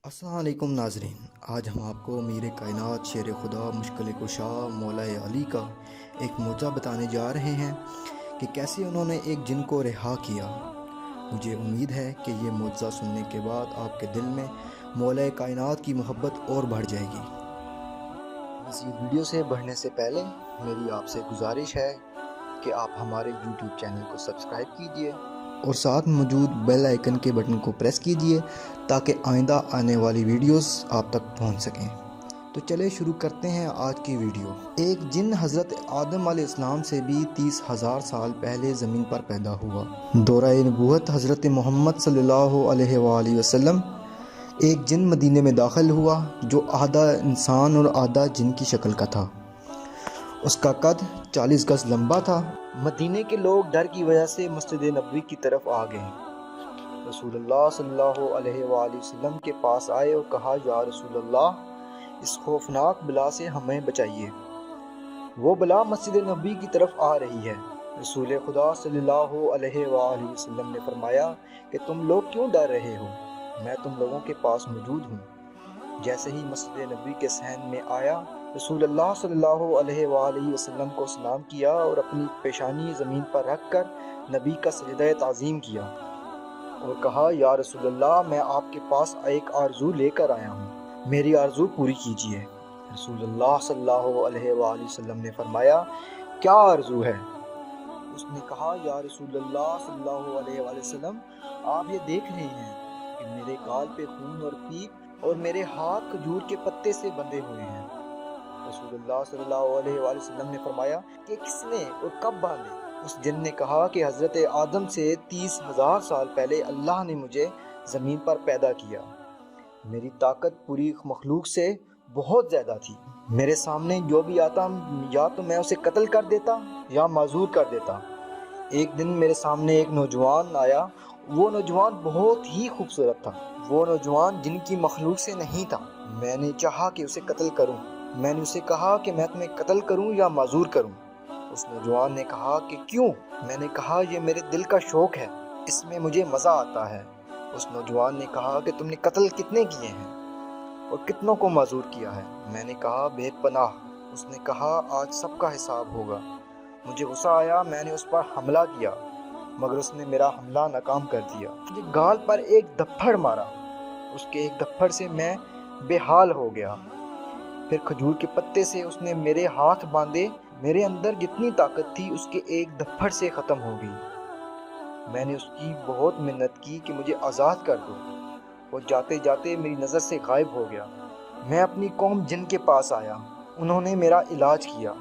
अस्सलाम वालेकुम नाजरीन। आज हम आपको अमीर कायनात शेर खुदा मुश्किल कुशा मौला अली का एक मोजा बताने जा रहे हैं कि कैसे उन्होंने एक जिन को रिहा किया। मुझे उम्मीद है कि ये मोजा सुनने के बाद आपके दिल में मौला कायनात की मोहब्बत और बढ़ जाएगी। मज़ीद वीडियो से बढ़ने से पहले मेरी आपसे गुजारिश है कि आप हमारे YouTube चैनल को सब्सक्राइब कीजिए और साथ मौजूद बेल आइकन के बटन को प्रेस कीजिए ताकि आइंदा आने वाली वीडियोस आप तक पहुंच सकें। तो चले शुरू करते हैं आज की वीडियो। एक जिन हज़रत आदम अलैहिस्सलाम से भी 30,000 साल पहले ज़मीन पर पैदा हुआ। दौराए नबूवत हज़रत मोहम्मद सल्लल्लाहु अलैहि वसल्लम एक जिन मदीने में दाखिल हुआ जो आधा इंसान और आधा जिन की शक्ल का था। उसका कद 40 गज लंबा था। मदीने के लोग डर की वजह से मस्जिद नबवी की तरफ आ गए। रसूलुल्लाह सल्लल्लाहु अलैहि वसल्लम के पास आए और कहा, या रसूलुल्लाह, इस खौफनाक बला से हमें बचाइए। वो बला मस्जिद नबवी की तरफ आ रही है। रसूल खुदा सल्लल्लाहु अलैहि वसल्लम ने फरमाया कि तुम लोग क्यों डर रहे हो, मैं तुम लोगों के पास मौजूद हूँ। जैसे ही मस्जिद नबवी के सहन में आया, रसूलुल्लाह सल्लल्लाहु अलैहि वसल्लम को सलाम किया और अपनी पेशानी ज़मीन पर रख कर नबी का सजदा ताज़ीम किया और कहा, या रसूलुल्लाह, मैं आपके पास एक आरज़ू लेकर आया हूँ, मेरी आरज़ू पूरी कीजिए। रसूलुल्लाह सल्लल्लाहु अलैहि वसल्लम ने फरमाया, क्या आरज़ू है? उसने कहा, या रसूलुल्लाह सल्लल्लाहु अलैहि वसल्लम, आप ये देख रहे हैं कि मेरे गाल पे खून और पीप और मेरे हाथ खजूर के पत्ते से बंधे हुए हैं। रसूलुल्लाह सल्लल्लाहु अलैहि वसल्लम ने फरमाया कि किसने और कब बांधे? उस जिन ने कहा कि हज़रत आदम से 30,000 साल पहले अल्लाह ने मुझे ज़मीन पर पैदा किया। मेरी ताकत पूरी मखलूक से बहुत ज़्यादा थी। मेरे सामने जो भी आता या तो मैं उसे कत्ल कर देता या माजूर कर देता। एक दिन मेरे सामने एक नौजवान आया। वो नौजवान बहुत ही खूबसूरत था। वो नौजवान जिनकी मखलूक से नहीं था। मैंने चाहा कि उसे कत्ल करूं। मैंने उसे कहा कि मैं तुम्हें कत्ल करूं या माजूर करूं। उस नौजवान ने कहा कि क्यों? मैंने कहा, ये मेरे दिल का शौक है, इसमें मुझे मज़ा आता है। उस नौजवान ने कहा कि तुमने कत्ल कितने किए हैं और कितनों को माजूर किया है? मैंने कहा, बेपनाह। उसने कहा, आज सबका हिसाब होगा। मुझे गुस्सा आया, मैंने उस पर हमला किया मगर उसने मेरा हमला नाकाम कर दिया। मुझे गाल पर एक धप्पड़ मारा। उसके एक धप्पड़ से मैं बेहाल हो गया। फिर खजूर के पत्ते से उसने मेरे हाथ बांधे। मेरे अंदर जितनी ताकत थी उसके एक धप्पड़ से ख़त्म हो गई। मैंने उसकी बहुत मिन्नत की कि मुझे आज़ाद कर दो, और जाते जाते मेरी नज़र से गायब हो गया। मैं अपनी कौम जिन के पास आया। उन्होंने मेरा इलाज किया।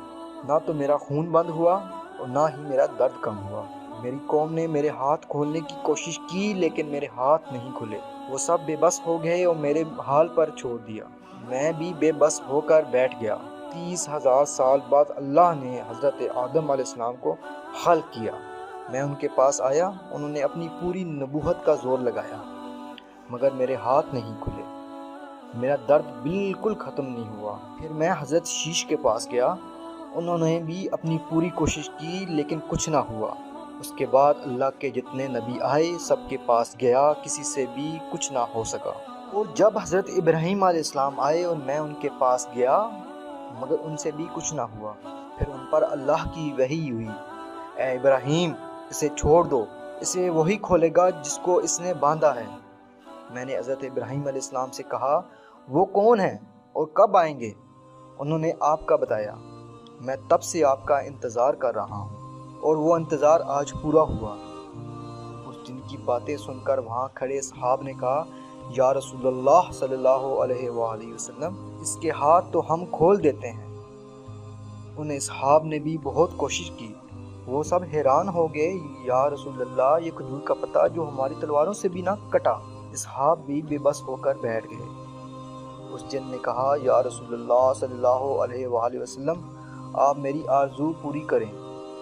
ना तो मेरा खून बंद हुआ और ना ही मेरा दर्द कम हुआ। मेरी कौम ने मेरे हाथ खोलने की कोशिश की लेकिन मेरे हाथ नहीं खुले। वो सब बेबस हो गए और मेरे हाल पर छोड़ दिया। मैं भी बेबस होकर बैठ गया। 30,000 साल बाद अल्लाह ने हज़रत आदम अलैहिस्सलाम को खल्क़ किया। मैं उनके पास आया। उन्होंने अपनी पूरी नबूवत का जोर लगाया मगर मेरे हाथ नहीं खुले। मेरा दर्द बिल्कुल ख़त्म नहीं हुआ। फिर मैं हज़रत शीश के पास गया। उन्होंने भी अपनी पूरी कोशिश की लेकिन कुछ ना हुआ। उसके बाद अल्लाह के जितने नबी आए सबके पास गया, किसी से भी कुछ ना हो सका। और जब हज़रत इब्राहीम अलैहिस्सलाम आए और मैं उनके पास गया मगर उनसे भी कुछ ना हुआ। फिर उन पर अल्लाह की वही हुई, ए इब्राहीम, इसे छोड़ दो, इसे वही खोलेगा जिसको इसने बांधा है। मैंने हज़रत इब्राहीम अलैहिस्सलाम से कहा, वो कौन है और कब आएंगे? उन्होंने आपका बताया। मैं तब से आपका इंतज़ार कर रहा हूँ और वो इंतज़ार आज पूरा हुआ। उस दिन की बातें सुनकर वहाँ खड़े सहाब ने कहा, या रसूलुल्लाह सल्लल्लाहु अलैहि वसल्लम, इसके हाथ तो हम खोल देते हैं। उन सहाब ने भी बहुत कोशिश की। वो सब हैरान हो गए, या रसूलुल्लाह, ये खजूर का पत्ता जो हमारी तलवारों से भी ना कटा। सहाब भी बेबस होकर बैठ गए। उस जिन ने कहा, या रसूलुल्लाह सल्लल्लाहु अलैहि वसल्लम, आप मेरी आरज़ू पूरी करें।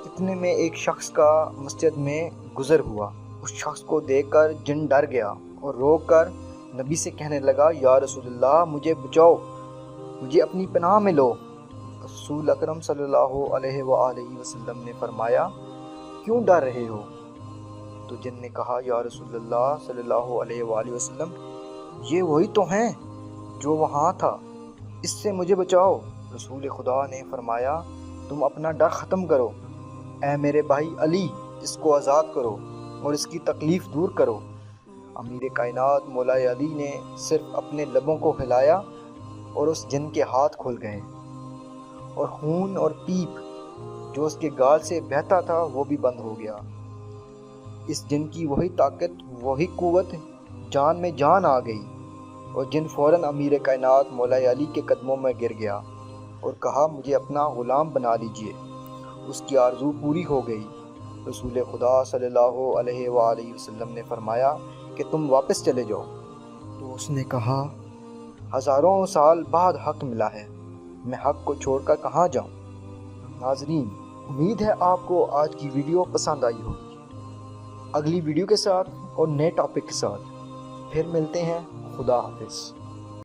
इतने में एक शख्स का मस्जिद में गुज़र हुआ। उस शख्स को देखकर जिन डर गया और रोकर नबी से कहने लगा, या रसूलुल्लाह, मुझे बचाओ, मुझे अपनी पनाह में लो। रसूल अकरम सल्लल्लाहु अलैहि वसल्लम ने फरमाया, क्यों डर रहे हो? तो जिन ने कहा, या रसूलुल्लाह सल्लल्लाहु अलैहि वसल्लम, یہ وہی تو ہیں جو وہاں تھا، اس سے مجھے بچاؤ۔ رسول خدا نے فرمایا تم اپنا ڈر ختم کرو، اے میرے بھائی علی اس کو آزاد کرو اور اس کی تکلیف دور کرو۔ امیر کائنات مولا علی نے صرف اپنے لبوں کو ہلایا اور اس جن کے ہاتھ کھل گئے، اور خون اور پیپ جو اس کے گال سے بہتا تھا وہ بھی بند ہو گیا۔ اس جن کی وہی طاقت، وہی قوت، جان میں جان آ گئی، اور جن فوراً امیر کائنات مولا علی کے قدموں میں گر گیا اور کہا مجھے اپنا غلام بنا لیجئے۔ اس کی آرزو پوری ہو گئی۔ رسول خدا صلی اللہ علیہ وآلہ وسلم نے فرمایا کہ تم واپس چلے جاؤ۔ تو اس نے کہا ہزاروں سال بعد حق ملا ہے، میں حق کو چھوڑ کر کہاں جاؤں۔ ناظرین، امید ہے آپ کو آج کی ویڈیو پسند آئی ہوگی۔ اگلی ویڈیو کے ساتھ اور نئے ٹاپک کے ساتھ پھر ملتے ہیں۔ خدا حافظ۔